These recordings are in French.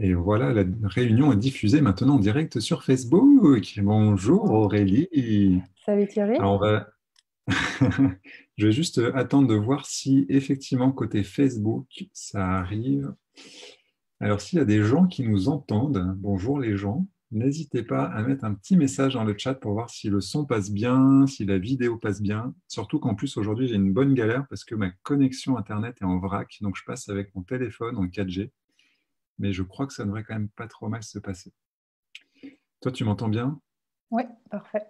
Et voilà, la réunion est diffusée maintenant en direct sur Facebook. Bonjour Bon. Aurélie. Salut Thierry. Alors on va, je vais juste attendre de voir si effectivement côté Facebook ça arrive. Alors s'il y a des gens qui nous entendent, bonjour les gens, n'hésitez pas à mettre un petit message dans le chat pour voir si le son passe bien, si la vidéo passe bien. Surtout qu'en plus aujourd'hui j'ai une bonne galère parce que ma connexion Internet est en vrac, donc je passe avec mon téléphone en 4G. Mais je crois que ça devrait quand même pas trop mal se passer. Toi, tu m'entends bien? Oui, parfait.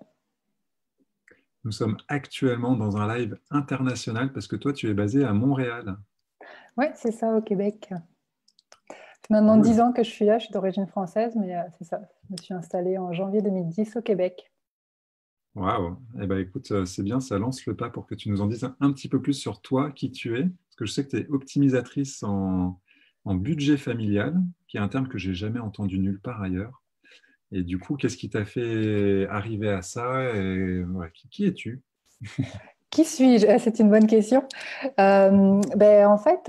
Nous sommes actuellement dans un live international parce que toi, tu es basé à Montréal. Oui, c'est ça au Québec. Ça fait maintenant 10 Cool. ans que je suis là, je suis d'origine française, mais c'est ça. Je me suis installée en janvier 2010 au Québec. Waouh. Eh ben, écoute, c'est bien, ça lance le pas pour que tu nous en dises un petit peu plus sur toi, qui tu es. Parce que je sais que tu es optimisatrice en budget familial, qui est un terme que j'ai jamais entendu nulle part ailleurs. Et du coup, qu'est-ce qui t'a fait arriver à ça et ouais, qui es-tu? Qui suis-je? C'est une bonne question. En fait,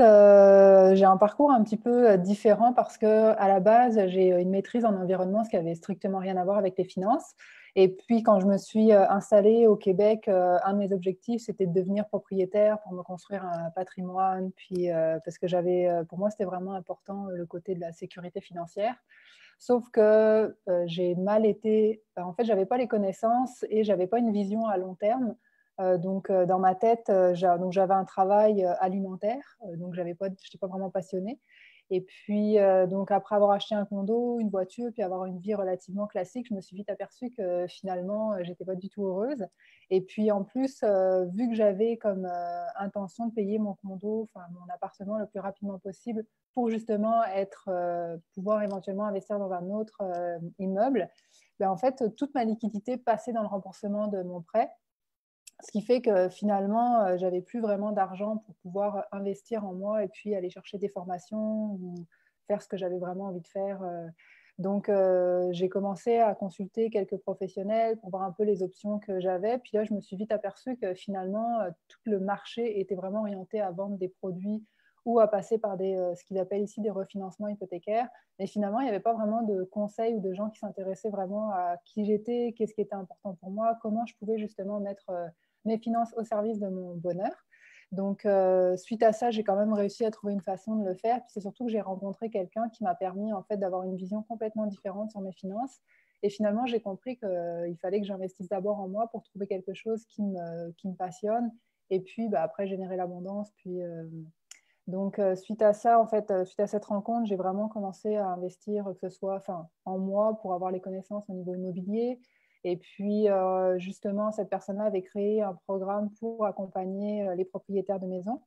j'ai un parcours un petit peu différent parce que à la base, j'ai une maîtrise en environnement, ce qui avait strictement rien à voir avec les finances. Et puis, quand je me suis installée au Québec, un de mes objectifs, c'était de devenir propriétaire pour me construire un patrimoine. Puis, parce que pour moi, c'était vraiment important le côté de la sécurité financière. Sauf que j'ai mal été. En fait, j'avais pas les connaissances et j'avais pas une vision à long terme. Dans ma tête, j'avais un travail alimentaire, donc je n'étais pas vraiment passionnée. Et puis, donc après avoir acheté un condo, une voiture, puis avoir une vie relativement classique, je me suis vite aperçue que finalement, j'étais pas du tout heureuse. Et puis en plus, vu que j'avais comme intention de payer mon condo, enfin mon appartement le plus rapidement possible pour justement pouvoir éventuellement investir dans un autre immeuble, en fait, toute ma liquidité passait dans le remboursement de mon prêt. Ce qui fait que finalement, j'avais plus vraiment d'argent pour pouvoir investir en moi et puis aller chercher des formations ou faire ce que j'avais vraiment envie de faire. J'ai commencé à consulter quelques professionnels pour voir un peu les options que j'avais. Puis là, je me suis vite aperçue que finalement, tout le marché était vraiment orienté à vendre des produits ou à passer par ce qu'ils appellent ici des refinancements hypothécaires. Mais finalement, il n'y avait pas vraiment de conseils ou de gens qui s'intéressaient vraiment à qui j'étais, qu'est-ce qui était important pour moi, comment je pouvais justement mettre mes finances au service de mon bonheur. Suite à ça, j'ai quand même réussi à trouver une façon de le faire. Puis c'est surtout que j'ai rencontré quelqu'un qui m'a permis en fait d'avoir une vision complètement différente sur mes finances. Et finalement, j'ai compris qu'il fallait que j'investisse d'abord en moi pour trouver quelque chose qui me passionne. Et puis après, générer l'abondance. Suite à ça, en fait, suite à cette rencontre, j'ai vraiment commencé à investir, que ce soit en moi pour avoir les connaissances au niveau immobilier. Et puis, justement, cette personne-là avait créé un programme pour accompagner les propriétaires de maisons.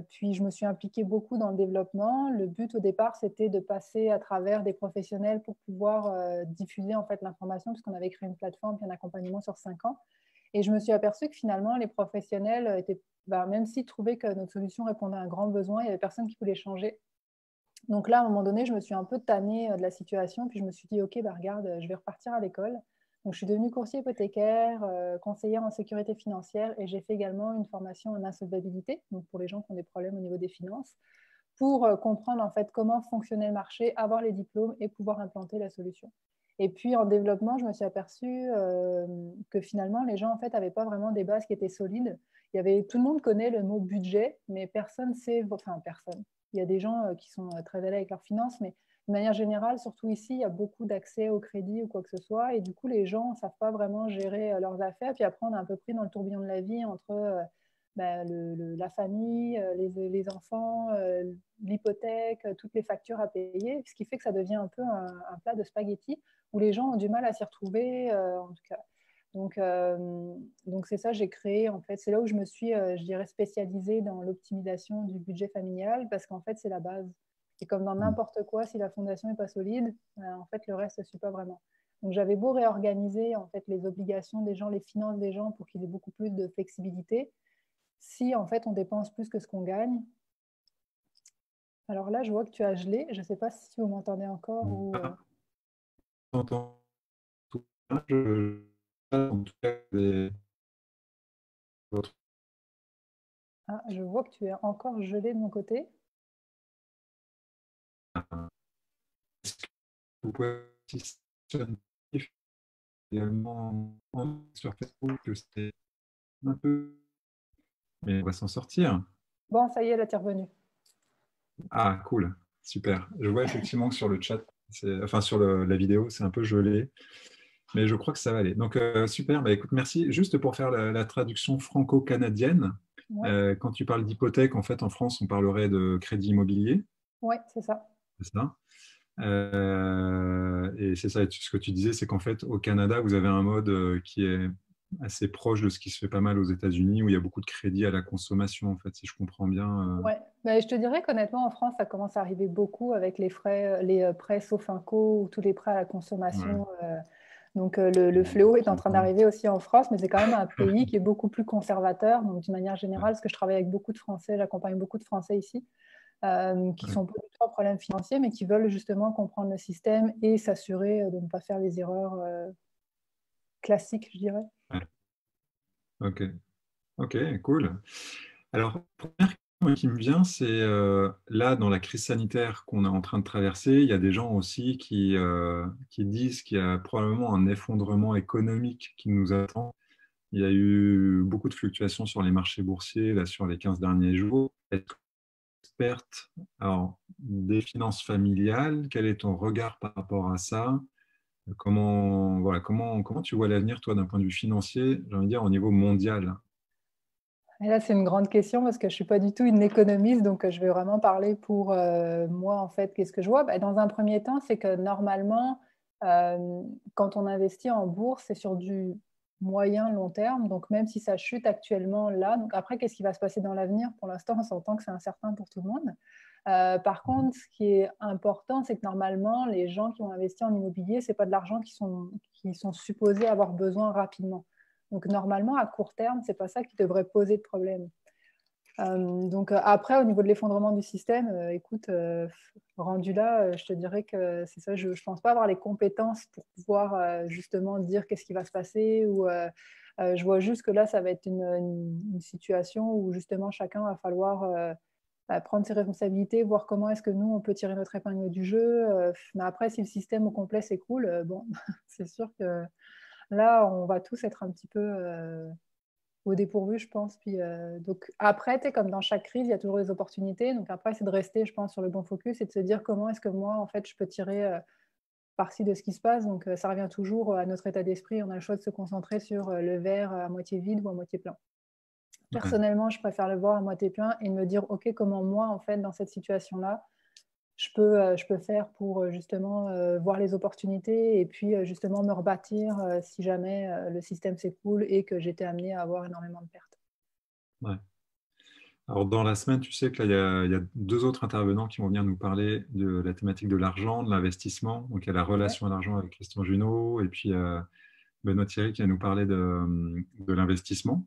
Puis, je me suis impliquée beaucoup dans le développement. Le but au départ, c'était de passer à travers des professionnels pour pouvoir diffuser en fait l'information, puisqu'on avait créé une plateforme puis un accompagnement sur 5 ans. Et je me suis aperçue que finalement, les professionnels étaient, même s'ils trouvaient que notre solution répondait à un grand besoin, il n'y avait personne qui voulait changer. Donc là, à un moment donné, je me suis un peu tannée de la situation, puis je me suis dit, OK, regarde, je vais repartir à l'école. Donc, je suis devenue courtier hypothécaire, conseillère en sécurité financière, et j'ai fait également une formation en insolvabilité, donc pour les gens qui ont des problèmes au niveau des finances, pour comprendre en fait comment fonctionnait le marché, avoir les diplômes et pouvoir implanter la solution. Et puis en développement, je me suis aperçue que finalement, les gens en fait n'avaient pas vraiment des bases qui étaient solides. Tout le monde connaît le mot budget, mais personne sait, enfin personne. Il y a des gens qui sont très à l'aise avec leurs finances, mais de manière générale, surtout ici, il y a beaucoup d'accès au crédit ou quoi que ce soit. Et du coup, les gens ne savent pas vraiment gérer leurs affaires. Puis après, on est un peu pris dans le tourbillon de la vie entre la famille, les enfants, l'hypothèque, toutes les factures à payer, ce qui fait que ça devient un peu un plat de spaghettis où les gens ont du mal à s'y retrouver, en tout cas. Donc, euh, donc c'est ça, j'ai créé, en fait, c'est là où je me suis, je dirais, spécialisée dans l'optimisation du budget familial parce qu'en fait, c'est la base. Et comme dans n'importe quoi, si la fondation n'est pas solide, en fait, le reste ne suit pas vraiment. Donc, j'avais beau réorganiser en fait les obligations des gens, les finances des gens pour qu'ils aient beaucoup plus de flexibilité. Si en fait on dépense plus que ce qu'on gagne, alors là je vois que tu as gelé. Je ne sais pas si vous m'entendez encore ou. T'entends tout bien, en tout cas, votre- Ah, je vois que tu es encore gelé de mon côté. vous pouvez aussi également sur Facebook que c'est un peu, mais on va s'en sortir. Bon, ça y est, elle est revenue. Ah, cool, super. Je vois effectivement que sur le chat, enfin sur la vidéo, c'est un peu gelé, mais je crois que ça va aller. Donc, super, bah, écoute, merci. Juste pour faire la traduction franco-canadienne, Ouais, quand tu parles d'hypothèque, en fait, en France, on parlerait de crédit immobilier, ouais, c'est ça. c'est ça? Et c'est ça, et ce que tu disais, c'est qu'en fait, au Canada, vous avez un mode qui est assez proche de ce qui se fait pas mal aux États-Unis, où il y a beaucoup de crédit à la consommation, en fait, si je comprends bien. Ouais. Mais je te dirais qu'honnêtement, en France, ça commence à arriver beaucoup avec les frais, les prêts Sofinco ou tous les prêts à la Ouais, consommation. Donc le fléau est en train absolument. d'arriver aussi en France, mais c'est quand même un pays qui est beaucoup plus conservateur. Donc d'une manière générale, parce que je travaille avec beaucoup de Français, j'accompagne beaucoup de Français ici, qui Ouais, sont pas du tout en problème financier, mais qui veulent justement comprendre le système et s'assurer de ne pas faire les erreurs classiques, je dirais. ouais. Ok, ok, cool. Alors, première question qui me vient, c'est là, dans la crise sanitaire qu'on est en train de traverser, il y a des gens aussi qui disent qu'il y a probablement un effondrement économique qui nous attend. Il y a eu beaucoup de fluctuations sur les marchés boursiers là, sur les 15 derniers jours. Est-ce que tu es experte alors, des finances familiales? Quel est ton regard par rapport à ça? Comment tu vois l'avenir, toi, d'un point de vue financier, j'ai envie de dire, au niveau mondial? Et là, c'est une grande question parce que je ne suis pas du tout une économiste, donc je vais vraiment parler pour moi, en fait, qu'est-ce que je vois? Bah, dans un premier temps, c'est que normalement, euh, quand on investit en bourse, c'est sur du moyen long terme, donc même si ça chute actuellement là, donc après, qu'est-ce qui va se passer dans l'avenir? Pour l'instant, on s'entend que c'est incertain pour tout le monde. Par contre, ce qui est important, c'est que normalement, les gens qui ont investi en immobilier, ce n'est pas de l'argent qui sont supposés avoir besoin rapidement. Donc normalement, à court terme, c'est pas ça qui devrait poser de problème. Donc après, au niveau de l'effondrement du système, écoute, rendu là, je te dirais que c'est ça, je ne pense pas avoir les compétences pour pouvoir justement dire qu'est-ce qui va se passer ou je vois juste que là, ça va être une situation où justement chacun va falloir prendre ses responsabilités, voir comment est-ce que nous, on peut tirer notre épingle du jeu. Mais après, si le système au complet s'écroule, bon, c'est sûr que là, on va tous être un petit peu au dépourvu, je pense. Puis, donc après, comme dans chaque crise, il y a toujours des opportunités. Donc après, c'est de rester, je pense, sur le bon focus et de se dire comment est-ce que moi, en fait, je peux tirer parti de ce qui se passe. Donc ça revient toujours à notre état d'esprit. On a le choix de se concentrer sur le verre à moitié vide ou à moitié plein. Ouais. Personnellement, je préfère le voir à moitié plein et de me dire, OK, comment moi, en fait, dans cette situation-là, je peux faire pour justement voir les opportunités et puis justement me rebâtir si jamais le système s'écroule et que j'étais amenée à avoir énormément de pertes. Ouais. Alors, dans la semaine, tu sais que là, il y a deux autres intervenants qui vont venir nous parler de la thématique de l'argent, de l'investissement. Donc, il y a la Ouais. relation à l'argent avec Christian Junot et puis Benoît Thierry qui va nous parler de l'investissement.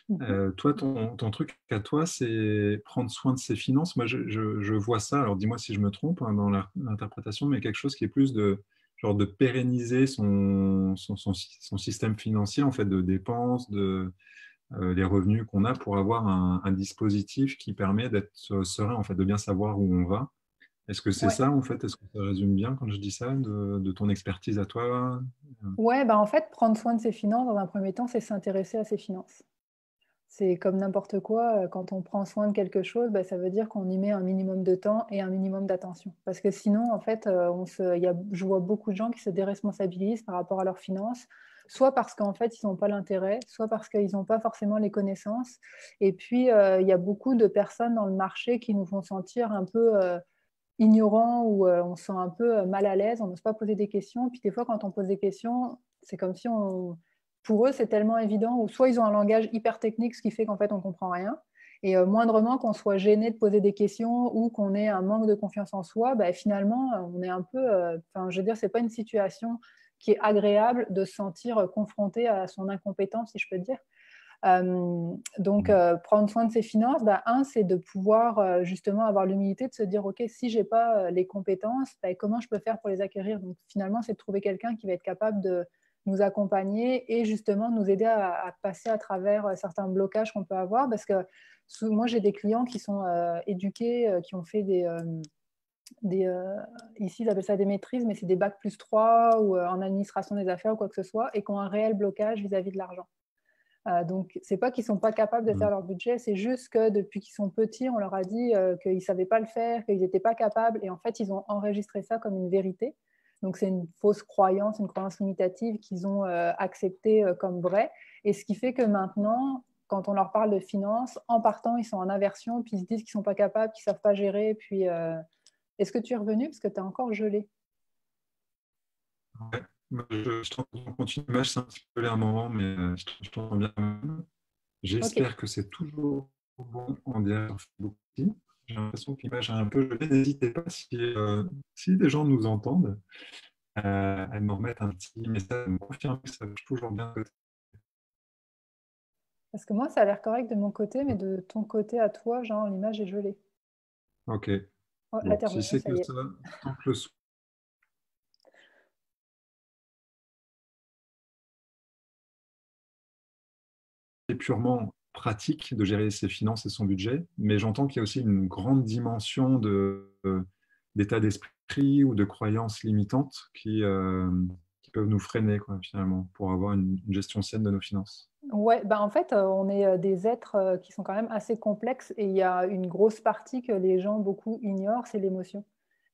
Mhm. Toi, ton truc à toi, c'est prendre soin de ses finances. Moi, je vois ça, alors dis-moi si je me trompe hein, dans l'interprétation, mais quelque chose qui est plus de genre de pérenniser son système financier, en fait, de dépenses, les revenus qu'on a pour avoir un dispositif qui permet d'être serein, en fait, de bien savoir où on va. Est-ce que c'est Ouais. ça, en fait? Est-ce que ça résume bien quand je dis ça, de ton expertise à toi? Ouais, bah en fait, prendre soin de ses finances, dans un premier temps, c'est s'intéresser à ses finances. C'est comme n'importe quoi, quand on prend soin de quelque chose, bah, ça veut dire qu'on y met un minimum de temps et un minimum d'attention. Parce que sinon, en fait, je vois beaucoup de gens qui se déresponsabilisent par rapport à leurs finances, soit parce qu'en fait, ils n'ont pas l'intérêt, soit parce qu'ils n'ont pas forcément les connaissances. Et puis, il y a beaucoup de personnes dans le marché qui nous font sentir un peu ignorants ou on se sent un peu mal à l'aise, on n'ose pas poser des questions. Puis des fois, quand on pose des questions, c'est comme si pour eux, c'est tellement évident, ou soit ils ont un langage hyper technique, ce qui fait qu'en fait, on ne comprend rien. Et moindrement qu'on soit gêné de poser des questions ou qu'on ait un manque de confiance en soi, bah, finalement, on est un peu. Enfin, je veux dire, c'est pas une situation qui est agréable de se sentir confronté à son incompétence, si je peux dire. Donc, prendre soin de ses finances, bah, un, c'est de pouvoir justement avoir l'humilité de se dire, OK, si je n'ai pas les compétences, bah, comment je peux faire pour les acquérir? Donc, finalement, c'est de trouver quelqu'un qui va être capable de nous accompagner et justement nous aider à passer à travers certains blocages qu'on peut avoir. Parce que moi, j'ai des clients qui sont éduqués, qui ont fait ici ils appellent ça des maîtrises, mais c'est des bac+3 ou en administration des affaires ou quoi que ce soit, et qui ont un réel blocage vis-à-vis de l'argent. Donc, c'est pas qu'ils sont pas capables de faire leur budget, c'est juste que depuis qu'ils sont petits, on leur a dit qu'ils ne savaient pas le faire, qu'ils n'étaient pas capables, et en fait, ils ont enregistré ça comme une vérité. Donc, c'est une fausse croyance, une croyance limitative qu'ils ont acceptée comme vraie. Et ce qui fait que maintenant, quand on leur parle de finances, en partant, ils sont en aversion, puis ils se disent qu'ils ne sont pas capables, qu'ils ne savent pas gérer. Puis, est-ce que tu es revenu? Parce que tu es encore gelé. Ouais. Moi, je t'entends continuer. L'image c'est un petit peu là un moment, mais je t'entends bien. Ok. J'espère que c'est toujours bon en direct sur Facebook aussi. J'ai l'impression que l'image est un peu gelée. N'hésitez pas si des gens nous entendent à me remettre un petit message, à me confirmer que ça marche toujours bien. Parce que moi, ça a l'air correct de mon côté, mais de ton côté à toi, genre, l'image est gelée. Ok. Oh, là, Bon, t'es si revenu, c'est ça que y est. ça, tant que le son est purement pratique de gérer ses finances et son budget, mais j'entends qu'il y a aussi une grande dimension d'état d'esprit ou de croyances limitantes qui peuvent nous freiner, quoi, finalement, pour avoir une gestion saine de nos finances. Ouais, bah en fait, on est des êtres qui sont quand même assez complexes et il y a une grosse partie que les gens beaucoup ignorent, c'est l'émotion.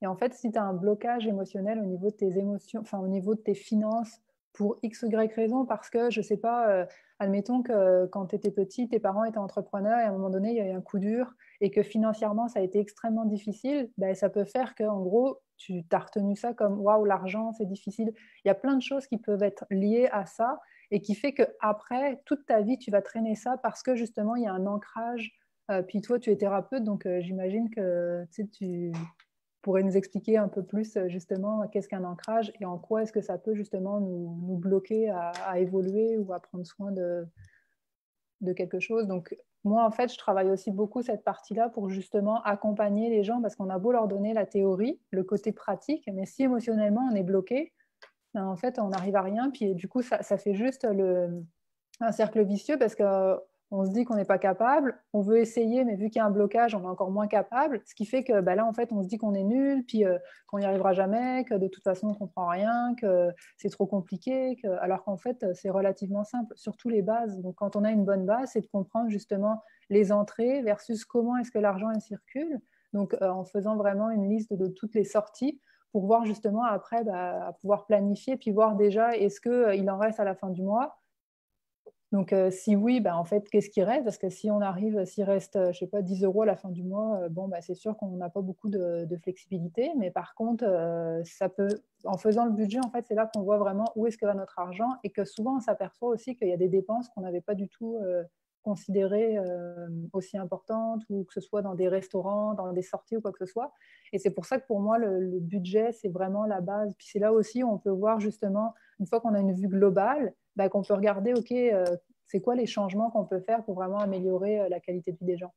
Et en fait, si tu as un blocage émotionnel au niveau de tes émotions, enfin au niveau de tes finances, pour X ou Y raison, parce que, je sais pas, admettons que quand tu étais petit, tes parents étaient entrepreneurs et à un moment donné, il y a eu un coup dur et que financièrement, ça a été extrêmement difficile, bah, ça peut faire qu'en gros, tu t'as retenu ça comme waouh, l'argent, c'est difficile. Il y a plein de choses qui peuvent être liées à ça et qui fait qu'après, toute ta vie, tu vas traîner ça parce que justement, il y a un ancrage. Puis toi, tu es thérapeute, donc j'imagine que tu pourrais nous expliquer un peu plus justement qu'est-ce qu'un ancrage et en quoi est-ce que ça peut justement nous bloquer à évoluer ou à prendre soin de quelque chose. Donc moi, en fait, je travaille aussi beaucoup cette partie-là pour justement accompagner les gens parce qu'on a beau leur donner la théorie, le côté pratique, mais si émotionnellement on est bloqué, ben, en fait, on n'arrive à rien. Puis du coup, ça fait juste un cercle vicieux parce qu'on se dit qu'on n'est pas capable, on veut essayer, mais vu qu'il y a un blocage, on est encore moins capable. Ce qui fait que ben là, en fait, on se dit qu'on est nul, puis qu'on n'y arrivera jamais, que de toute façon, on ne comprend rien, que c'est trop compliqué, alors qu'en fait, c'est relativement simple, surtout les bases. Donc, quand on a une bonne base, c'est de comprendre justement les entrées versus comment est-ce que l'argent circule. Donc, en faisant vraiment une liste de toutes les sorties pour voir justement après bah, pouvoir planifier, puis voir déjà est-ce qu'il en reste à la fin du mois. Donc, si oui, bah, en fait, qu'est-ce qui reste? Parce que si on arrive, s'il reste, je sais pas, 10 euros à la fin du mois, bon, bah, c'est sûr qu'on n'a pas beaucoup de flexibilité. Mais par contre, ça peut, en faisant le budget, en fait, c'est là qu'on voit vraiment où est-ce que va notre argent et que souvent, on s'aperçoit aussi qu'il y a des dépenses qu'on n'avait pas du tout considérées aussi importantes ou que ce soit dans des restaurants, dans des sorties ou quoi que ce soit. Et c'est pour ça que pour moi, le budget, c'est vraiment la base. Puis c'est là aussi où on peut voir justement, une fois qu'on a une vue globale, bah, qu'on peut regarder, OK, c'est quoi les changements qu'on peut faire pour vraiment améliorer la qualité de vie des gens.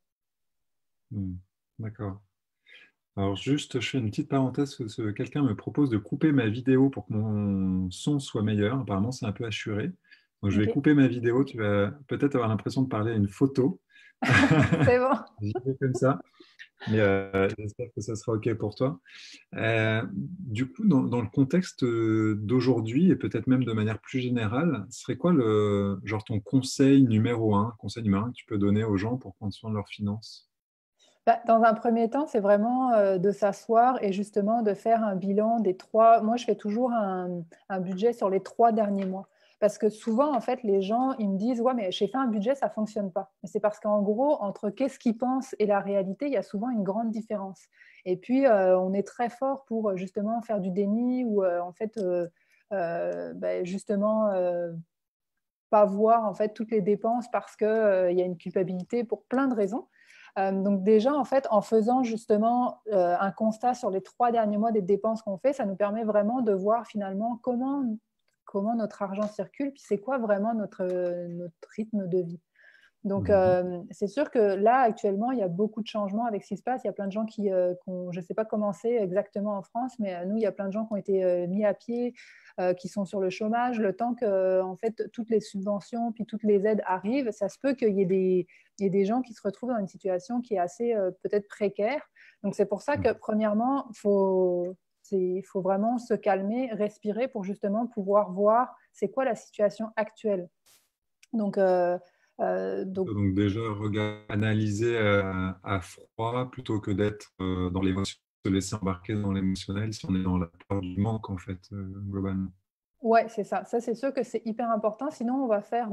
Hmm. D'accord. Alors juste, je fais une petite parenthèse, quelqu'un me propose de couper ma vidéo pour que mon son soit meilleur. Apparemment, c'est un peu assuré. Donc je vais OK, couper ma vidéo. Tu vas peut-être avoir l'impression de parler à une photo. c'est bon. J'y vais comme ça. Mais j'espère que ça sera OK pour toi. Du coup, dans le contexte d'aujourd'hui et peut-être même de manière plus générale, ce serait quoi genre ton conseil numéro un que tu peux donner aux gens pour prendre soin de leurs finances? Bah, dans un premier temps, c'est vraiment de s'asseoir et justement de faire un bilan des trois. Moi, je fais toujours un budget sur les 3 derniers mois. Parce que souvent, en fait, les gens, ils me disent, ouais, mais j'ai fait un budget, ça ne fonctionne pas. Mais c'est parce qu'en gros, entre qu'est-ce qu'ils pensent et la réalité, il y a souvent une grande différence. Et puis, on est très fort pour justement faire du déni ou en fait, bah, justement, pas voir en fait toutes les dépenses parce qu'il y a une culpabilité pour plein de raisons. Donc déjà, en fait, en faisant justement un constat sur les 3 derniers mois des dépenses qu'on fait, ça nous permet vraiment de voir finalement comment notre argent circule, puis c'est quoi vraiment notre rythme de vie. Donc, Mhm. c'est sûr que là, actuellement, il y a beaucoup de changements avec ce qui se passe. Il y a plein de gens qui ont, je ne sais pas comment c'est exactement en France, mais nous, il y a plein de gens qui ont été mis à pied, qui sont sur le chômage. Le temps que, en fait, toutes les subventions puis toutes les aides arrivent, ça se peut qu'il y ait des gens qui se retrouvent dans une situation qui est assez peut-être précaire. Donc, c'est pour ça que, premièrement, il faut vraiment se calmer, respirer pour justement pouvoir voir c'est quoi la situation actuelle. Donc, donc Donc déjà, analyser à froid plutôt que d'être dans l'émotion, se laisser embarquer dans l'émotionnel si on est dans la peur du manque, en fait, globalement. ouais, c'est ça. Ça, c'est sûr que c'est hyper important. Sinon, on va faire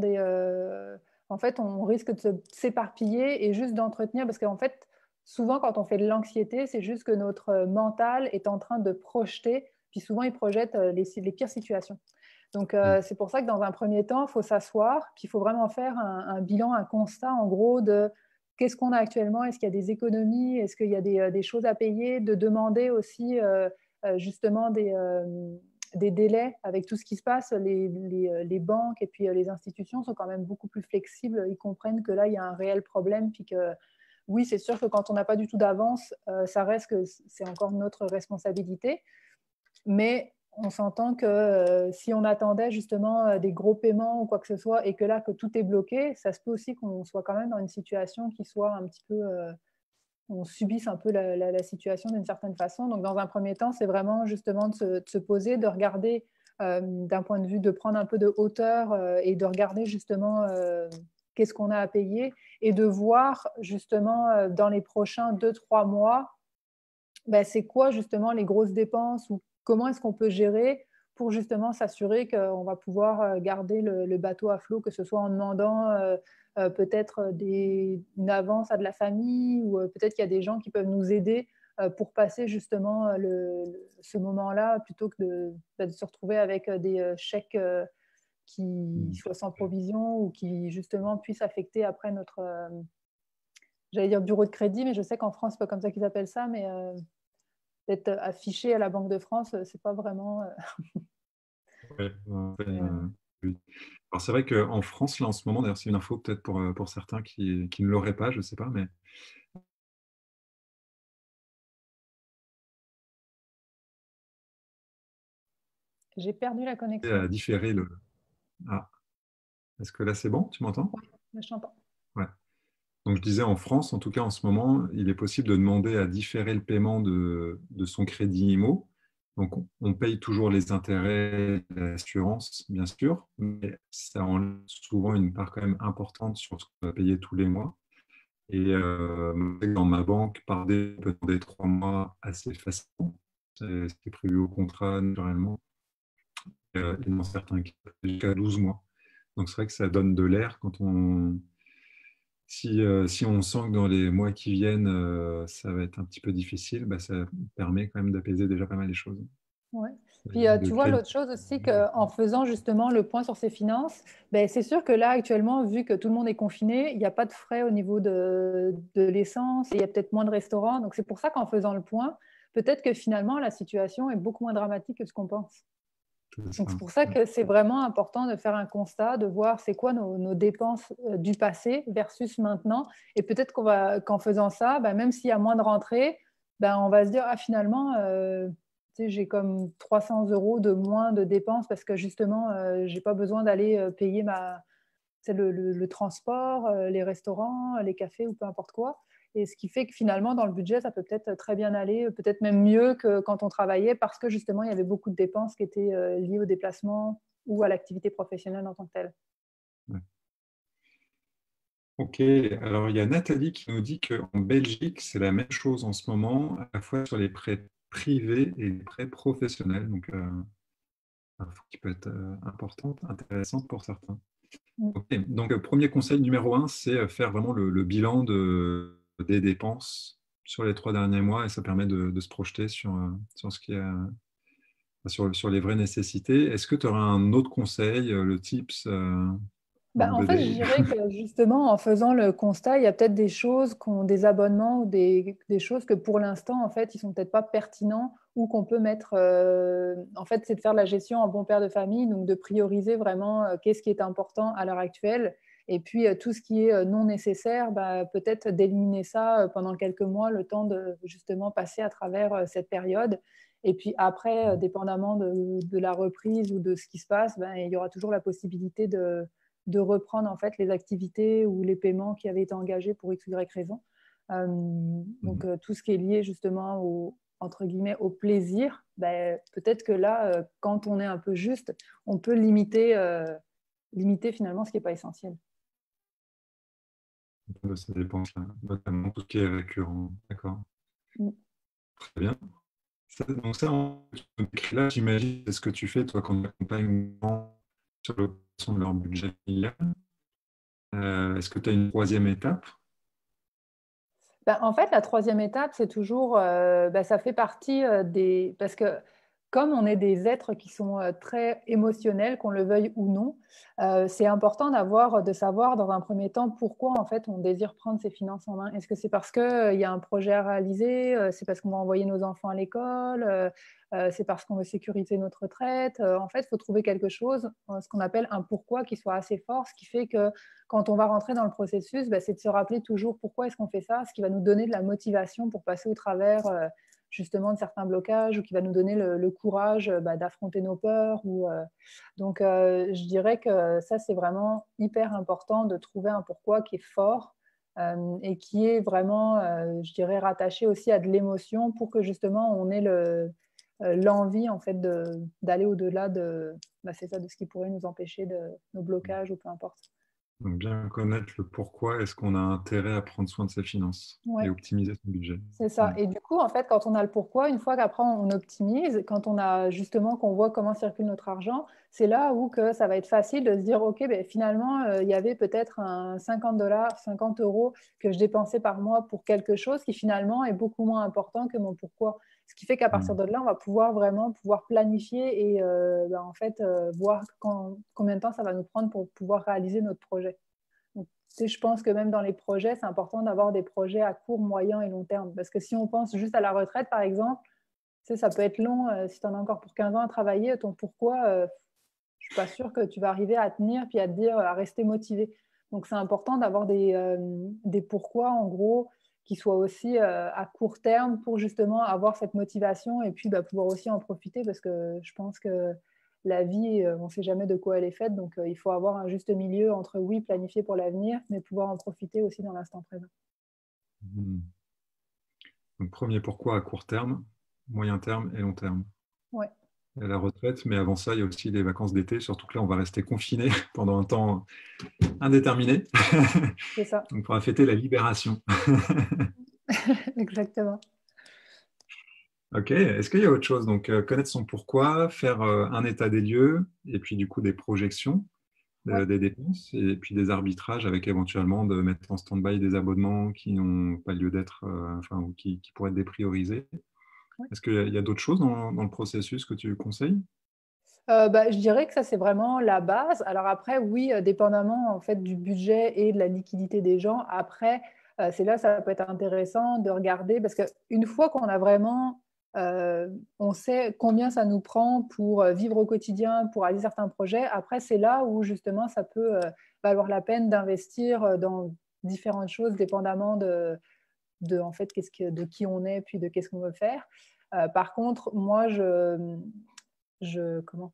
en fait, on risque de s'éparpiller et juste d'entretenir. Parce qu'en fait, souvent, quand on fait de l'anxiété, c'est juste que notre mental est en train de projeter. Puis souvent, il projette les pires situations. Donc, Mm. c'est pour ça que dans un premier temps, il faut s'asseoir. Puis il faut vraiment faire un bilan, un constat, en gros, de qu'est-ce qu'on a actuellement. Est-ce qu'il y a des économies? Est-ce qu'il y a des choses à payer? De demander aussi, justement, des délais avec tout ce qui se passe. Les banques et puis les institutions sont quand même beaucoup plus flexibles. Ils comprennent que là, il y a un réel problème. Puis que oui, c'est sûr que quand on n'a pas du tout d'avance, ça reste que c'est encore notre responsabilité. Mais on s'entend que si on attendait justement des gros paiements ou quoi que ce soit et que là, que tout est bloqué, ça se peut aussi qu'on soit quand même dans une situation qui soit un petit peu on subisse un peu la situation d'une certaine façon. Donc, dans un premier temps, c'est vraiment justement de se poser, de regarder d'un point de vue, de prendre un peu de hauteur et de regarder justement qu'est-ce qu'on a à payer et de voir justement dans les prochains 2, 3 mois, ben, c'est quoi justement les grosses dépenses ou comment est-ce qu'on peut gérer pour justement s'assurer qu'on va pouvoir garder le bateau à flot, que ce soit en demandant peut-être une avance à de la famille ou peut-être qu'il y a des gens qui peuvent nous aider pour passer justement ce moment-là plutôt que de se retrouver avec des chèques qui Mm. soient sans provision ou qui justement puissent affecter après notre, j'allais dire bureau de crédit, mais je sais qu'en France, c'est pas comme ça qu'ils appellent ça, mais d'être affiché à la Banque de France, c'est pas vraiment. Ouais, Euh, oui. Alors c'est vrai qu'en France, là en ce moment, d'ailleurs c'est une info peut-être pour certains qui ne l'auraient pas, je ne sais pas, mais j'ai perdu la à connexion. différer le... Ah, est-ce que là c'est bon? Tu m'entends? Oui, je t'entends. Ouais. Donc je disais en France, en tout cas en ce moment, il est possible de demander à différer le paiement de son crédit IMO. Donc on paye toujours les intérêts, l'assurance, bien sûr, mais ça enlève souvent une part quand même importante sur ce qu'on va payer tous les mois. Et dans ma banque, par des, on peut demander 3 mois assez facilement. C'est prévu au contrat naturellement. Et dans certains cas, jusqu'à 12 mois. Donc c'est vrai que ça donne de l'air quand on, si on sent que dans les mois qui viennent, ça va être un petit peu difficile, bah, ça permet quand même d'apaiser déjà pas mal les choses. Ouais. La Puis ligne de tu vois, crédit. l'autre chose aussi, qu'en faisant justement le point sur ses finances, ben, c'est sûr que là, actuellement, vu que tout le monde est confiné, il n'y a pas de frais au niveau de l'essence, et il y a peut-être moins de restaurants. Donc c'est pour ça qu'en faisant le point, peut-être que finalement, la situation est beaucoup moins dramatique que ce qu'on pense. C'est Donc, ça. c'est pour ça que c'est vraiment important de faire un constat, de voir c'est quoi nos dépenses du passé versus maintenant. Et peut-être qu'en faisant ça, ben, même s'il y a moins de rentrées, ben, on va se dire, ah, finalement, tu sais, j'ai comme 300 euros de moins de dépenses parce que justement, je n'ai pas besoin d'aller payer c'est le transport, les restaurants, les cafés ou peu importe quoi. Et ce qui fait que finalement, dans le budget, ça peut peut-être très bien aller, peut-être même mieux que quand on travaillait, parce que justement, il y avait beaucoup de dépenses qui étaient liées au déplacement ou à l'activité professionnelle en tant que telle. Ouais. Ok, alors il y a Nathalie qui nous dit qu'en Belgique, c'est la même chose en ce moment, à la fois sur les prêts privés et les prêts professionnels. Donc, info qui peut être importante, intéressante pour certains. Mm. Ok, donc premier conseil numéro un, c'est faire vraiment le bilan des dépenses sur les 3 derniers mois et ça permet de se projeter sur ce qui est, sur les vraies nécessités. Est-ce que tu auras un autre conseil, le tips Bah, of en the fait, je day? dirais que justement, en faisant le constat, il y a peut-être des choses, des abonnements ou des choses que pour l'instant, en fait, ils sont peut-être pas pertinents ou qu'on peut mettre. En fait, c'est de faire la gestion en bon père de famille, donc de prioriser vraiment qu'est-ce qui est important à l'heure actuelle Et puis, tout ce qui est non nécessaire, peut-être d'éliminer ça pendant quelques mois, le temps de justement passer à travers cette période. Et puis après, dépendamment de la reprise ou de ce qui se passe, il y aura toujours la possibilité de reprendre en fait les activités ou les paiements qui avaient été engagés pour X ou Y raison. Donc, tout ce qui est lié justement entre guillemets, au plaisir, peut-être que là, quand on est un peu juste, on peut limiter finalement ce qui n'est pas essentiel. De ces dépenses-là, notamment tout ce qui est récurrent. D'accord. Très bien. Donc ça, là, j'imagine, c'est ce que tu fais, toi, quand tu accompagnes les gens sur l'obtention de leur budget familial. Est-ce que tu as une troisième étape? En fait, la troisième étape, c'est toujours, ça fait partie des... Parce que comme on est des êtres qui sont très émotionnels, qu'on le veuille ou non, c'est important de savoir dans un premier temps pourquoi en fait on désire prendre ses finances en main. Est-ce que c'est parce qu'il y a un projet à réaliser, c'est parce qu'on va envoyer nos enfants à l'école, c'est parce qu'on veut sécuriser notre retraite. En fait, il faut trouver quelque chose, ce qu'on appelle un pourquoi qui soit assez fort, ce qui fait que quand on va rentrer dans le processus, c'est de se rappeler toujours pourquoi est-ce qu'on fait ça, ce qui va nous donner de la motivation pour passer au travers justement de certains blocages ou qui va nous donner le courage d'affronter nos peurs. Donc, je dirais que ça, c'est vraiment hyper important de trouver un pourquoi qui est fort et qui est vraiment, je dirais, rattaché aussi à de l'émotion pour que justement on ait l'envie en fait d'aller au-delà c'est ça, de ce qui pourrait nous empêcher de nos blocages ou peu importe. Donc, bien connaître le pourquoi est-ce qu'on a intérêt à prendre soin de ses finances et Ouais. optimiser son budget. C'est ça. Et du coup, en fait, quand on a le pourquoi, une fois qu'après on optimise, quand on a justement qu'on voit comment circule notre argent, c'est là où que ça va être facile de se dire, OK, finalement, il y avait peut-être un 50 $, 50 euros que je dépensais par mois pour quelque chose qui finalement est beaucoup moins important que mon pourquoi. Ce qui fait qu'à partir de là, on va pouvoir planifier et en fait, voir combien de temps ça va nous prendre pour pouvoir réaliser notre projet. Donc, je pense que même dans les projets, c'est important d'avoir des projets à court, moyen et long terme. Parce que si on pense juste à la retraite, par exemple, ça peut être long. Si tu en as encore pour 15 ans à travailler, ton pourquoi, je ne suis pas sûre que tu vas arriver à tenir puis à te dire, à rester motivé. Donc, c'est important d'avoir des pourquoi, en gros, qui soient aussi à court terme pour justement avoir cette motivation et puis pouvoir aussi en profiter parce que je pense que la vie, on ne sait jamais de quoi elle est faite. Donc, il faut avoir un juste milieu entre, oui, planifier pour l'avenir, mais pouvoir en profiter aussi dans l'instant présent. Donc, premier pourquoi à court terme, moyen terme et long terme. Ouais. Et la retraite, mais avant ça, il y a aussi les vacances d'été, surtout que là, on va rester confiné pendant un temps indéterminé. C'est ça. On pourra fêter la libération. Exactement. Ok, est-ce qu'il y a autre chose? Donc, connaître son pourquoi, faire un état des lieux, et puis du coup des projections Ouais. des dépenses, et puis des arbitrages avec éventuellement de mettre en stand-by des abonnements qui n'ont pas lieu d'être, ou qui pourraient être dépriorisés. Ouais. Est-ce qu'il y a d'autres choses dans le processus que tu conseilles? Je dirais que ça, c'est vraiment la base. Alors après, oui, dépendamment en fait du budget et de la liquidité des gens, après, c'est là, ça peut être intéressant de regarder parce qu'une fois qu'on a vraiment, on sait combien ça nous prend pour vivre au quotidien, pour réaliser certains projets, après, c'est là où justement ça peut valoir la peine d'investir dans différentes choses, dépendamment en fait, de qui on est, puis de qu'est-ce qu'on veut faire. Par contre, moi, comment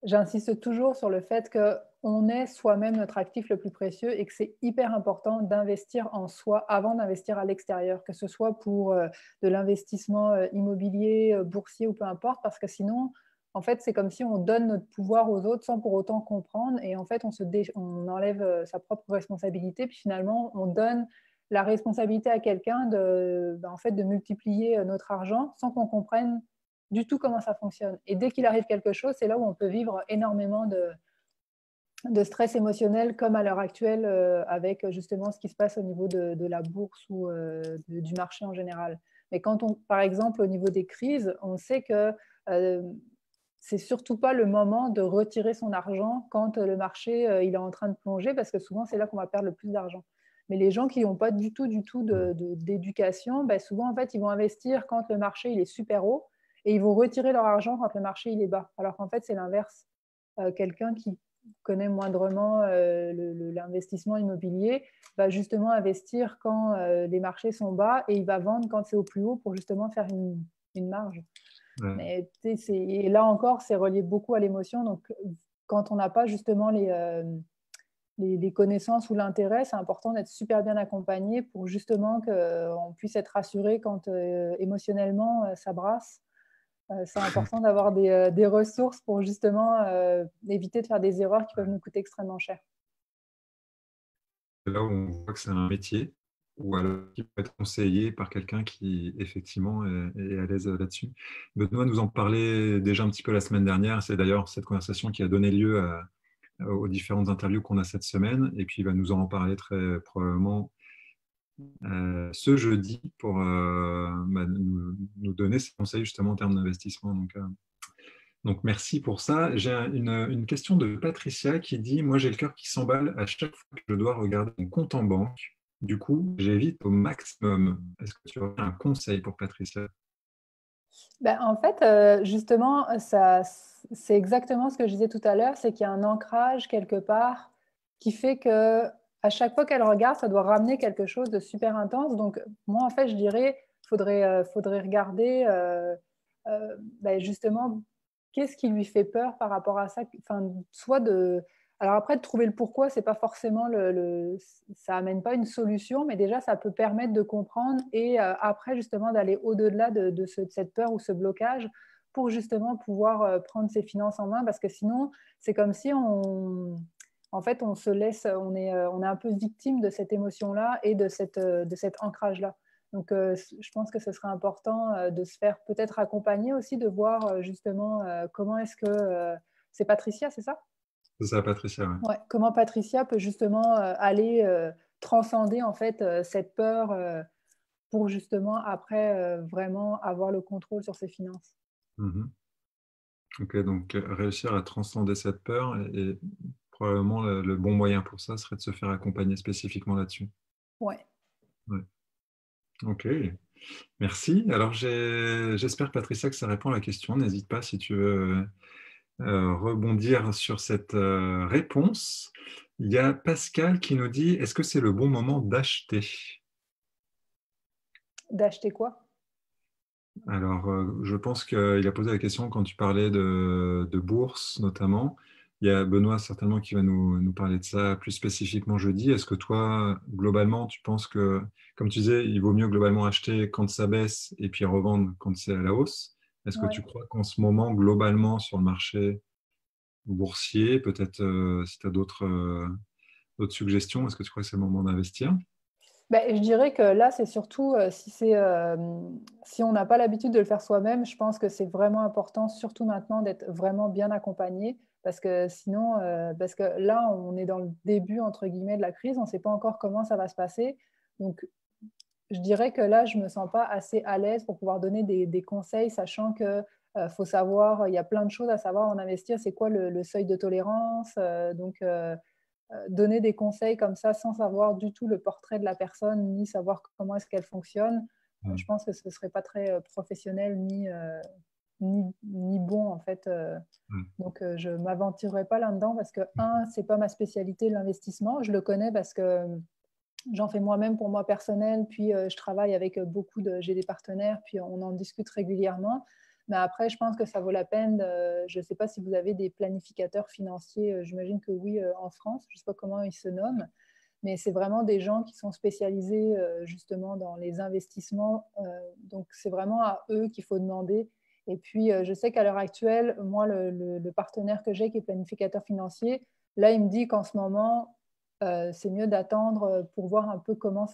j'insiste toujours sur le fait qu'on est soi-même notre actif le plus précieux et que c'est hyper important d'investir en soi avant d'investir à l'extérieur, que ce soit pour de l'investissement immobilier, boursier ou peu importe, parce que sinon, en fait, c'est comme si on donne notre pouvoir aux autres sans pour autant comprendre et en fait, on enlève sa propre responsabilité, puis finalement, on donne la responsabilité à quelqu'un en fait, de multiplier notre argent sans qu'on comprenne du tout comment ça fonctionne. Et dès qu'il arrive quelque chose, c'est là où on peut vivre énormément de stress émotionnel, comme à l'heure actuelle, avec justement ce qui se passe au niveau de la bourse ou du marché en général. Mais par exemple, au niveau des crises, on sait que c'est surtout pas le moment de retirer son argent quand le marché il est en train de plonger, parce que souvent, c'est là qu'on va perdre le plus d'argent. Mais les gens qui n'ont pas du tout d'éducation, souvent, en fait, ils vont investir quand le marché il est super haut et ils vont retirer leur argent quand le marché il est bas. Alors qu'en fait, c'est l'inverse. Quelqu'un qui connaît moindrement l'investissement immobilier, va justement investir quand les marchés sont bas et il va vendre quand c'est au plus haut pour justement faire une marge. Ouais. Mais et là encore, c'est relié beaucoup à l'émotion. Donc, quand on n'a pas justement les connaissances ou l'intérêt, c'est important d'être super bien accompagné pour justement qu'on puisse être rassuré quand émotionnellement ça brasse. C'est important d'avoir des ressources pour justement éviter de faire des erreurs qui peuvent nous coûter extrêmement cher. Là où on voit que c'est un métier, ou alors qui peut être conseillé par quelqu'un qui effectivement est à l'aise là-dessus. Benoît nous en parlait déjà un petit peu la semaine dernière. C'est d'ailleurs cette conversation qui a donné lieu aux différentes interviews qu'on a cette semaine. Et puis il va nous en parler très probablement ce jeudi pour nous donner ses conseils justement en termes d'investissement. Donc, merci pour ça. J'ai une question de Patricia qui dit, moi j'ai le cœur qui s'emballe à chaque fois que je dois regarder mon compte en banque. Du coup, j'évite au maximum. Est-ce que tu aurais un conseil pour Patricia? Ben, en fait, justement, c'est exactement ce que je disais tout à l'heure, c'est qu'il y a un ancrage quelque part qui fait que à chaque fois qu'elle regarde, ça doit ramener quelque chose de super intense. Donc, moi, en fait, je dirais, faudrait regarder ben, justement qu'est-ce qui lui fait peur par rapport à ça. Enfin, soit de. Alors après, de trouver le pourquoi, c'est pas forcément ça amène pas une solution, mais déjà, ça peut permettre de comprendre et après, justement, d'aller au-delà de cette peur ou ce blocage pour justement pouvoir prendre ses finances en main, parce que sinon, c'est comme si en fait, on se laisse, on est un peu victime de cette émotion-là et de cet ancrage-là. Donc, je pense que ce serait important de se faire peut-être accompagner aussi, de voir justement comment est-ce que c'est Patricia, c'est ça? C'est ça, Patricia, ouais. Ouais, comment Patricia peut justement aller transcender en fait cette peur pour justement après vraiment avoir le contrôle sur ses finances. Mhm. Ok, donc réussir à transcender cette peur et probablement le bon moyen pour ça serait de se faire accompagner spécifiquement là-dessus. Ouais. Ouais. Ok, merci. Alors j'espère Patricia que ça répond à la question. N'hésite pas si tu veux rebondir sur cette réponse. Il y a Pascal qui nous dit, est-ce que c'est le bon moment d'acheter? D'acheter quoi? Alors, je pense qu'il a posé la question quand tu parlais de bourse notamment. Il y a Benoît certainement qui va nous parler de ça plus spécifiquement jeudi. Est-ce que toi, globalement, tu penses que, comme tu disais, il vaut mieux globalement acheter quand ça baisse et puis revendre quand c'est à la hausse? Est-ce que tu Ouais. crois qu'en ce moment, globalement, sur le marché boursier, peut-être si tu as d'autres suggestions, est-ce que tu crois que c'est le moment d'investir? Ben, je dirais que là, c'est surtout si on n'a pas l'habitude de le faire soi-même, je pense que c'est vraiment important, surtout maintenant, d'être vraiment bien accompagné. Parce que sinon, parce que là, on est dans le début, entre guillemets, de la crise, on ne sait pas encore comment ça va se passer. Donc, je dirais que là, je ne me sens pas assez à l'aise pour pouvoir donner des conseils, sachant que faut savoir, il y a plein de choses à savoir en investir, c'est quoi le seuil de tolérance. Donner des conseils comme ça sans savoir du tout le portrait de la personne, ni savoir comment est-ce qu'elle fonctionne, je Mm. pense que ce ne serait pas très professionnel ni bon en fait. Mm. Donc je ne m'aventurerai pas là-dedans parce que, un, ce n'est pas ma spécialité, l'investissement. Je le connais parce que j'en fais moi-même pour moi personnel, puis je travaille avec j'ai des partenaires, puis on en discute régulièrement. Mais après, je pense que ça vaut la peine. Je ne sais pas si vous avez des planificateurs financiers, j'imagine que oui, en France, je ne sais pas comment ils se nomment, mais c'est vraiment des gens qui sont spécialisés justement dans les investissements. Donc c'est vraiment à eux qu'il faut demander. Et puis je sais qu'à l'heure actuelle, moi, le partenaire que j'ai qui est planificateur financier, là, il me dit qu'en ce moment, c'est mieux d'attendre pour voir un peu comment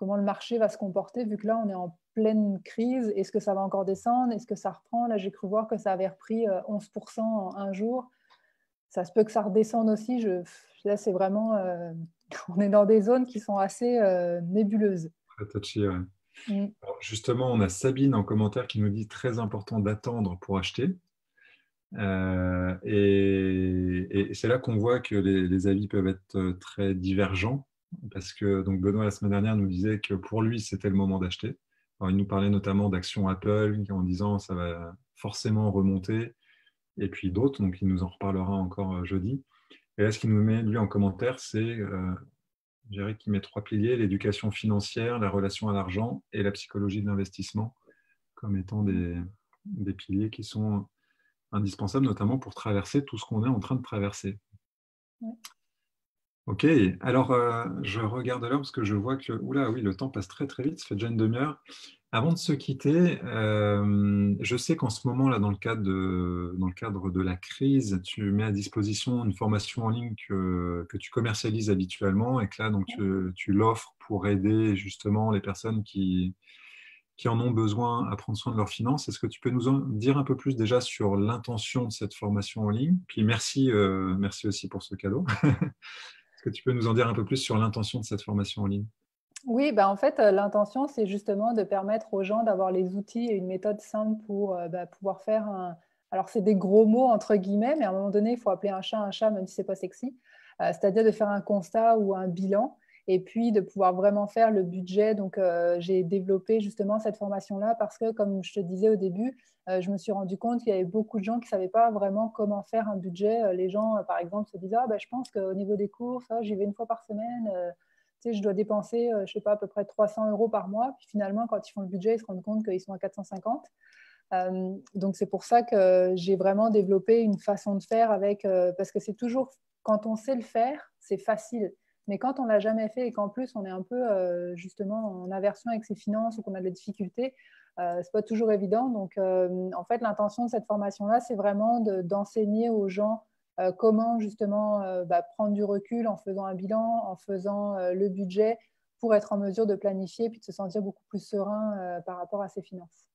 le marché va se comporter, vu que là, on est en pleine crise. Est-ce que ça va encore descendre? Est-ce que ça reprend? Là, j'ai cru voir que ça avait repris 11% en un jour. Ça se peut que ça redescende aussi. Là, c'est vraiment... on est dans des zones qui sont assez nébuleuses. Très touchy, ouais. Mm. Alors, justement, on a Sabine en commentaire qui nous dit très important d'attendre pour acheter. Et c'est là qu'on voit que les avis peuvent être très divergents, parce que donc Benoît la semaine dernière nous disait que pour lui c'était le moment d'acheter. Alors, il nous parlait notamment d'actions Apple en disant ça va forcément remonter et puis d'autres, donc il nous en reparlera encore jeudi. Et là, ce qu'il nous met, lui, en commentaire, c'est, je dirais qu'il met 3 piliers, l'éducation financière, la relation à l'argent et la psychologie de l'investissement, comme étant des piliers qui sont indispensables, notamment pour traverser tout ce qu'on est en train de traverser. Ouais. Ok, alors je regarde l'heure parce que je vois que oula, oui, le temps passe très très vite, ça fait déjà une demi-heure. Avant de se quitter, je sais qu'en ce moment, là, dans le cadre de la crise, tu mets à disposition une formation en ligne que tu commercialises habituellement et que là, donc, tu l'offres pour aider justement les personnes qui en ont besoin à prendre soin de leurs finances. Est-ce que tu peux nous en dire un peu plus déjà sur l'intention de cette formation en ligne? Puis merci, merci aussi pour ce cadeau. Est-ce que tu peux nous en dire un peu plus sur l'intention de cette formation en ligne? Oui, bah, en fait, l'intention, c'est justement de permettre aux gens d'avoir les outils et une méthode simple pour pouvoir faire un… Alors, c'est des gros mots, entre guillemets, mais à un moment donné, il faut appeler un chat, même si ce n'est pas sexy. C'est-à-dire de faire un constat ou un bilan et puis de pouvoir vraiment faire le budget. Donc, j'ai développé justement cette formation-là parce que, comme je te disais au début, je me suis rendu compte qu'il y avait beaucoup de gens qui ne savaient pas vraiment comment faire un budget. Les gens, par exemple, se disaient, ah, bah, je pense qu'au niveau des courses, j'y vais une fois par semaine. Tu sais, je dois dépenser, je sais pas, à peu près 300 € par mois. Puis finalement, quand ils font le budget, ils se rendent compte qu'ils sont à 450. Donc, c'est pour ça que j'ai vraiment développé une façon de faire avec, parce que c'est toujours, quand on sait le faire, c'est facile. Mais quand on ne l'a jamais fait et qu'en plus, on est un peu justement en aversion avec ses finances ou qu'on a de la difficulté, ce n'est pas toujours évident. Donc, en fait, l'intention de cette formation-là, c'est vraiment d'enseigner aux gens comment justement prendre du recul en faisant un bilan, en faisant le budget pour être en mesure de planifier puis de se sentir beaucoup plus serein par rapport à ses finances.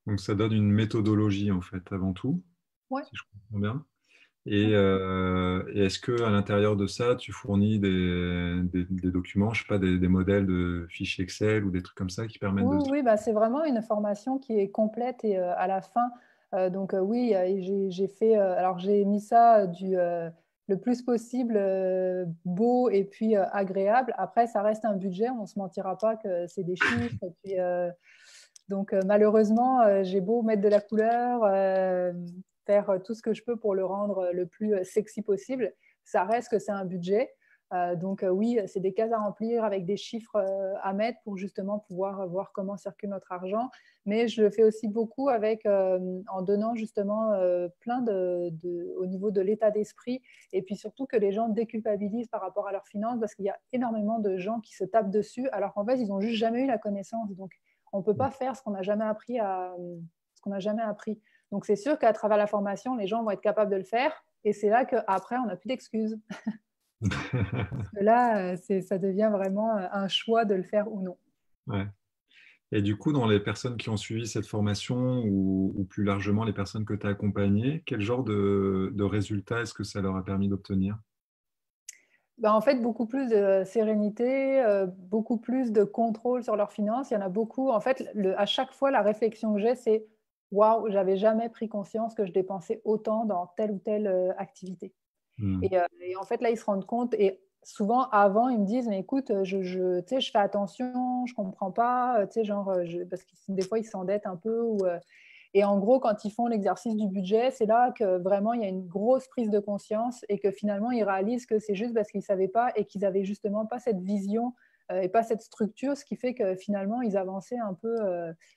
Donc, ça donne une méthodologie, en fait, avant tout, Ouais. si je comprends bien. Et est-ce que à l'intérieur de ça, tu fournis des documents, je sais pas, des modèles de fichiers Excel ou des trucs comme ça qui permettent Oui, de… oui, bah, c'est vraiment une formation qui est complète et à la fin, donc oui, j'ai fait, alors j'ai mis ça le plus possible beau et puis agréable. Après, ça reste un budget, on ne se mentira pas que c'est des chiffres. Et puis, donc malheureusement, j'ai beau mettre de la couleur, faire tout ce que je peux pour le rendre le plus sexy possible, ça reste que c'est un budget. Donc oui, c'est des cases à remplir avec des chiffres à mettre pour justement pouvoir voir comment circule notre argent. Mais je le fais aussi beaucoup avec, en donnant justement plein au niveau de l'état d'esprit et puis surtout que les gens déculpabilisent par rapport à leurs finances parce qu'il y a énormément de gens qui se tapent dessus alors qu'en fait, ils n'ont juste jamais eu la connaissance. Donc, on ne peut pas faire ce qu'on n'a jamais appris ce qu'on n'a jamais appris. Donc, c'est sûr qu'à travers la formation, les gens vont être capables de le faire et c'est là qu'après, on n'a plus d'excuses. Parce que là, ça devient vraiment un choix de le faire ou non. Ouais. Et du coup, dans les personnes qui ont suivi cette formation ou plus largement les personnes que tu as accompagnées, quel genre de résultats est-ce que ça leur a permis d'obtenir? Ben, en fait, beaucoup plus de sérénité, beaucoup plus de contrôle sur leurs finances. Il y en a beaucoup. En fait, à chaque fois, la réflexion que j'ai, c'est waouh, j'avais jamais pris conscience que je dépensais autant dans telle ou telle activité. Hmm. Et en fait, là, ils se rendent compte. Et souvent, avant, ils me disent, mais écoute, tu sais, je fais attention, je comprends pas, tu sais, genre, parce que des fois, ils s'endettent un peu. Et en gros, quand ils font l'exercice du budget, c'est là que vraiment, il y a une grosse prise de conscience et que finalement, ils réalisent que c'est juste parce qu'ils ne savaient pas et qu'ils n'avaient justement pas cette vision et pas cette structure, ce qui fait que finalement, ils avançaient un peu.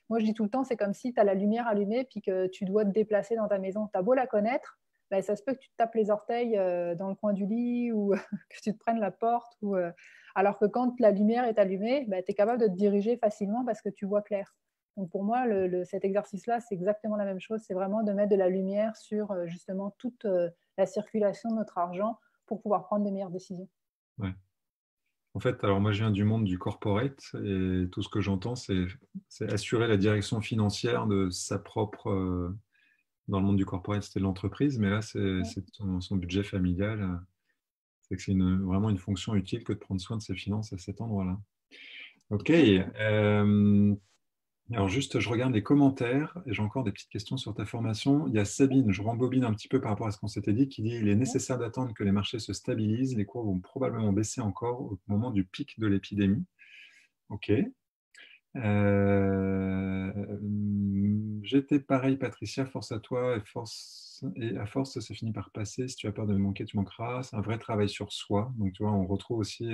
Moi, je dis tout le temps, c'est comme si tu as la lumière allumée puis que tu dois te déplacer dans ta maison. Tu as beau la connaître, ben, ça se peut que tu te tapes les orteils dans le coin du lit ou que tu te prennes la porte. Alors que quand la lumière est allumée, ben, tu es capable de te diriger facilement parce que tu vois clair. Donc pour moi, cet exercice-là, c'est exactement la même chose. C'est vraiment de mettre de la lumière sur justement toute la circulation de notre argent pour pouvoir prendre des meilleures décisions. Ouais. En fait, alors moi je viens du monde du corporate et tout ce que j'entends, c'est assurer la direction financière de sa propre, dans le monde du corporate, c'était de l'entreprise, mais là Ouais. c'est son budget familial. C'est que c'est vraiment une fonction utile que de prendre soin de ses finances à cet endroit-là. Ok. Alors juste, je regarde les commentaires et j'ai encore des petites questions sur ta formation. Il y a Sabine, je rembobine un petit peu par rapport à ce qu'on s'était dit, qui dit il est nécessaire d'attendre que les marchés se stabilisent. Les cours vont probablement baisser encore au moment du pic de l'épidémie. Ok. J'étais pareil, Patricia, force à toi et force et à force, ça finit par passer. Si tu as peur de manquer, tu manqueras. C'est un vrai travail sur soi. Donc, tu vois, on retrouve aussi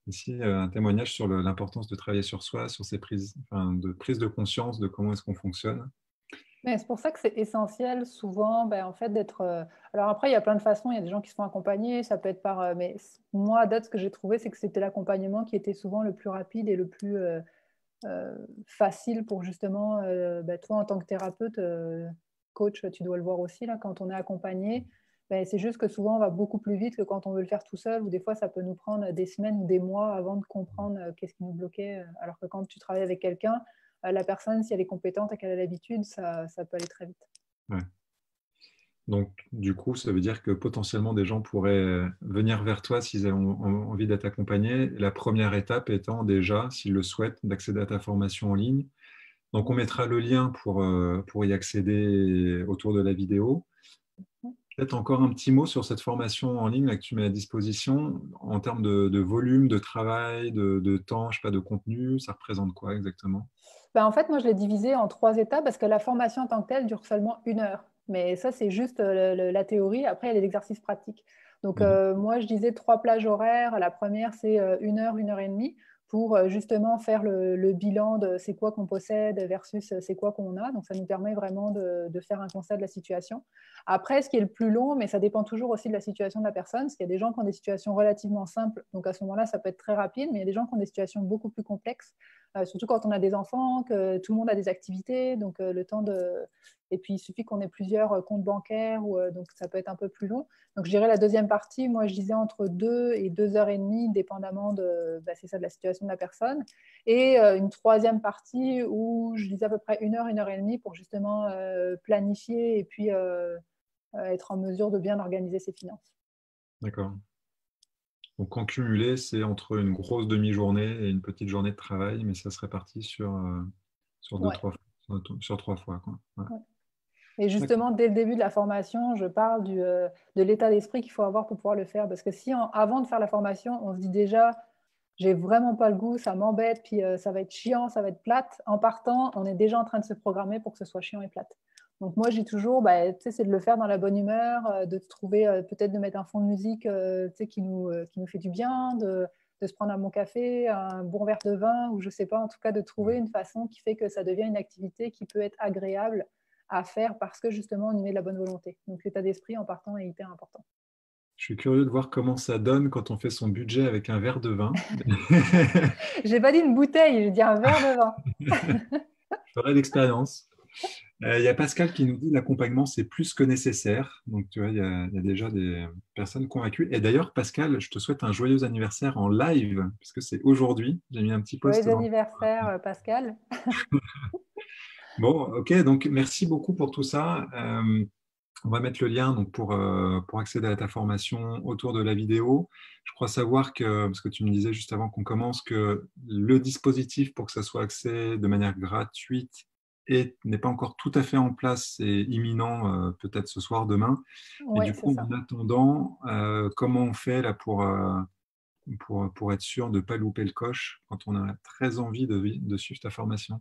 ici un témoignage sur l'importance de travailler sur soi, sur ces prises, enfin, de prise de conscience de comment est-ce qu'on fonctionne. Mais c'est pour ça que c'est essentiel souvent ben, en fait, d'être. Alors après, il y a plein de façons. Il y a des gens qui se font accompagner. Ça peut être par. Mais moi, à date, ce que j'ai trouvé, c'est que c'était l'accompagnement qui était souvent le plus rapide et le plus facile pour justement, ben, toi, en tant que thérapeute, coach, tu dois le voir aussi, là, quand on est accompagné. Ben, c'est juste que souvent, on va beaucoup plus vite que quand on veut le faire tout seul, ou des fois, ça peut nous prendre des semaines ou des mois avant de comprendre qu'est-ce qui nous bloquait. Alors que quand tu travailles avec quelqu'un, la personne, si elle est compétente et qu'elle a l'habitude, ça peut aller très vite. Ouais. Donc, du coup, ça veut dire que potentiellement des gens pourraient venir vers toi s'ils ont envie d'être accompagnés. La première étape étant déjà, s'ils le souhaitent, d'accéder à ta formation en ligne. Donc, on mettra le lien pour y accéder autour de la vidéo. Peut-être encore un petit mot sur cette formation en ligne là, que tu mets à disposition en termes de volume, de travail, de temps, je sais pas, de contenu. Ça représente quoi exactement? Ben, en fait, moi, je l'ai divisé en 3 étapes parce que la formation en tant que telle dure seulement 1 heure. Mais ça, c'est juste la théorie. Après, il y a les exercices pratiques. Donc, Mhm. moi, je disais 3 plages horaires. La première, c'est 1 heure, 1 heure et demie pour justement faire le bilan de c'est quoi qu'on possède versus c'est quoi qu'on a. Donc, ça nous permet vraiment de faire un constat de la situation. Après, ce qui est le plus long, mais ça dépend toujours aussi de la situation de la personne, parce qu'il y a des gens qui ont des situations relativement simples. Donc, à ce moment-là, ça peut être très rapide, mais il y a des gens qui ont des situations beaucoup plus complexes. Surtout quand on a des enfants, que tout le monde a des activités, donc le temps de. Et puis il suffit qu'on ait plusieurs comptes bancaires, donc ça peut être un peu plus long. Donc je dirais la deuxième partie, moi je disais entre 2 et 2 heures et demie, dépendamment c'est ça, de la situation de la personne. Et une troisième partie où je disais à peu près 1 heure, 1 heure et demie pour justement planifier et puis être en mesure de bien organiser ses finances. D'accord. Donc, en cumulé, c'est entre une grosse demi-journée et une petite journée de travail, mais ça se répartit sur deux, Ouais. trois, sur 3 fois, quoi. Ouais. Ouais. Et D'accord. justement, dès le début de la formation, je parle de l'état d'esprit qu'il faut avoir pour pouvoir le faire. Parce que si, avant de faire la formation, on se dit déjà, j'ai vraiment pas le goût, ça m'embête, puis ça va être chiant, ça va être plate, en partant, on est déjà en train de se programmer pour que ce soit chiant et plate. Donc moi, j'ai toujours, bah, c'est de le faire dans la bonne humeur, de trouver, peut-être de mettre un fond de musique qui nous fait du bien, de se prendre un bon café, un bon verre de vin, ou je sais pas, en tout cas de trouver une façon qui fait que ça devient une activité qui peut être agréable à faire parce que justement on y met de la bonne volonté. Donc l'état d'esprit en partant est hyper important. Je suis curieux de voir comment ça donne quand on fait son budget avec un verre de vin. J'ai pas dit une bouteille, j'ai dit un verre de vin. Je ferai l'expérience. Il y a Pascal qui nous dit l'accompagnement, c'est plus que nécessaire. Donc, tu vois, il y a déjà des personnes convaincues. Et d'ailleurs, Pascal, je te souhaite un joyeux anniversaire en live, puisque c'est aujourd'hui. J'ai mis un petit post Joyeux dans. anniversaire, Pascal. Bon, ok, donc merci beaucoup pour tout ça. On va mettre le lien donc, pour accéder à ta formation autour de la vidéo. Je crois savoir que, parce que tu me disais juste avant qu'on commence, que le dispositif pour que ça soit accès de manière gratuite n'est pas encore tout à fait en place, c'est imminent, peut-être ce soir, demain. Et Ouais, du c'est coup, ça. en attendant, comment on fait là pour être sûr de ne pas louper le coche quand on a très envie de suivre ta formation?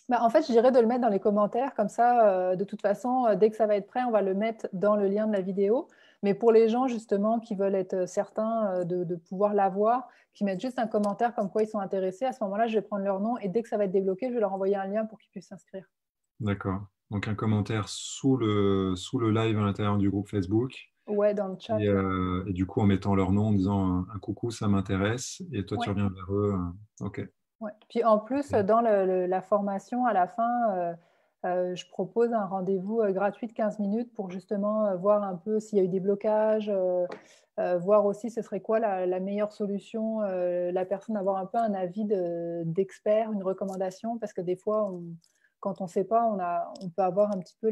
Bah, en fait, je dirais de le mettre dans les commentaires, comme ça, de toute façon, dès que ça va être prêt, on va le mettre dans le lien de la vidéo. Mais pour les gens, justement, qui veulent être certains de pouvoir l'avoir, qui mettent juste un commentaire comme quoi ils sont intéressés, à ce moment-là, je vais prendre leur nom et dès que ça va être débloqué, je vais leur envoyer un lien pour qu'ils puissent s'inscrire. D'accord. Donc un commentaire sous le live à l'intérieur du groupe Facebook. Ouais, dans le Et, chat, là. et du coup, en mettant leur nom, en disant un coucou, ça m'intéresse. Et toi, tu Ouais. reviens vers eux. Ok. Ouais. Puis en plus, Ok. dans la formation, à la fin, je propose un rendez-vous gratuit de 15 minutes pour justement voir un peu s'il y a eu des blocages, voir aussi ce serait quoi la meilleure solution, la personne avoir un peu un avis d'expert, une recommandation, parce que des fois, quand on ne sait pas, on peut avoir un petit peu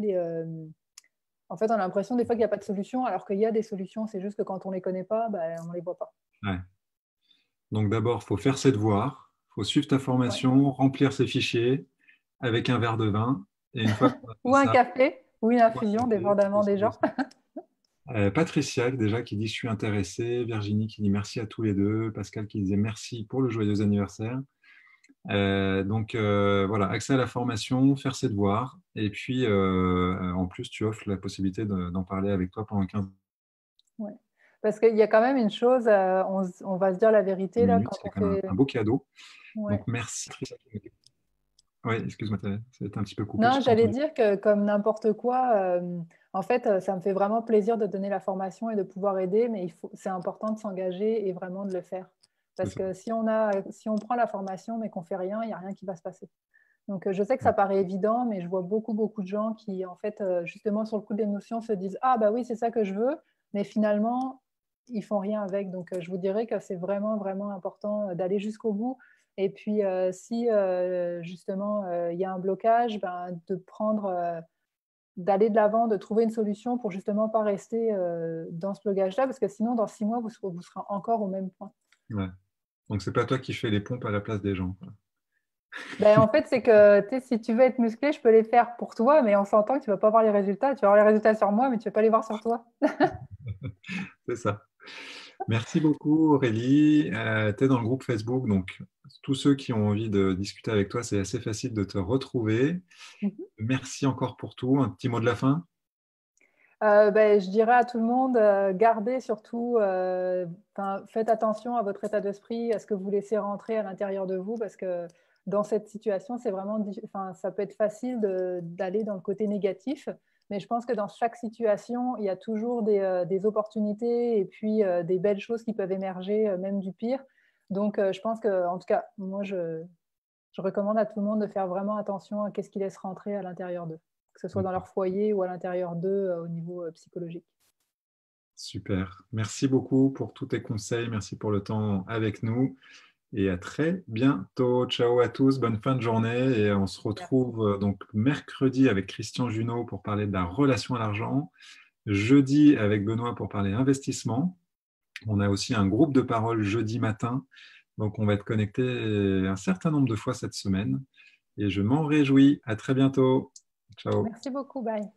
en fait, on a l'impression des fois qu'il n'y a pas de solution, alors qu'il y a des solutions, c'est juste que quand on ne les connaît pas, ben, on ne les voit pas. Ouais. Donc d'abord, il faut faire ses devoirs, il faut suivre ta Ouais. formation, remplir ses fichiers avec un verre de vin. Et une fois qu'on a fait Ou un ça, café, ou une ou un infusion, café, dépendamment des gens. Patricia déjà qui dit je suis intéressée, Virginie qui dit merci à tous les deux, Pascal qui disait merci pour le joyeux anniversaire. Voilà, accès à la formation, faire ses devoirs. Et puis, en plus, tu offres la possibilité d'en parler avec toi pendant 15 Ouais. Parce qu'il y a quand même une chose, on va se dire la vérité là, minutes. quand C'est on quand même fait. un beau cadeau. Ouais. Donc, merci. Oui, excuse-moi, ça a été un petit peu coupé, Non, je t'ai j'allais entendu. dire que comme n'importe quoi, en fait, ça me fait vraiment plaisir de donner la formation et de pouvoir aider, mais c'est important de s'engager et vraiment de le faire. C'est Parce ça. que si on prend la formation mais qu'on fait rien, il n'y a rien qui va se passer. Donc, je sais que ça Ouais. paraît évident, mais je vois beaucoup, beaucoup de gens qui, en fait, justement, sur le coup de l'émotion, se disent: Ah, bah oui, c'est ça que je veux, mais finalement, ils font rien avec. Donc, je vous dirais que c'est vraiment, vraiment important d'aller jusqu'au bout. Et puis, si justement il y a un blocage, ben, d'aller de l'avant, de trouver une solution pour justement pas rester dans ce blocage-là, parce que sinon, dans 6 mois, vous serez encore au même point. Ouais. Donc, c'est pas toi qui fais les pompes à la place des gens, quoi. Ben, en fait, c'est que si tu veux être musclé, je peux les faire pour toi, mais on s'entend que tu ne vas pas voir les résultats. Tu vas voir les résultats sur moi, mais tu ne vas pas les voir sur toi. C'est ça. Merci beaucoup, Aurélie. Tu es dans le groupe Facebook, donc tous ceux qui ont envie de discuter avec toi, c'est assez facile de te retrouver. Merci encore pour tout. Un petit mot de la fin? Ben, je dirais à tout le monde, gardez surtout, faites attention à votre état d'esprit, à ce que vous laissez rentrer à l'intérieur de vous, parce que dans cette situation, c'est vraiment, ça peut être facile d'aller dans le côté négatif, mais je pense que dans chaque situation, il y a toujours des opportunités et puis des belles choses qui peuvent émerger, même du pire. Donc, je pense que, en tout cas, moi, je recommande à tout le monde de faire vraiment attention à ce qu'ils laissent rentrer à l'intérieur d'eux, que ce soit dans leur foyer ou à l'intérieur d'eux au niveau psychologique. Super. Merci beaucoup pour tous tes conseils. Merci pour le temps avec nous. Et à très bientôt. Ciao à tous. Bonne fin de journée. Et on se Merci. retrouve donc mercredi avec Christian Junot pour parler de la relation à l'argent. Jeudi avec Benoît pour parler investissement. On a aussi un groupe de parole jeudi matin. Donc, on va être connecté un certain nombre de fois cette semaine. Et je m'en réjouis. À très bientôt. Ciao. Merci beaucoup. Bye.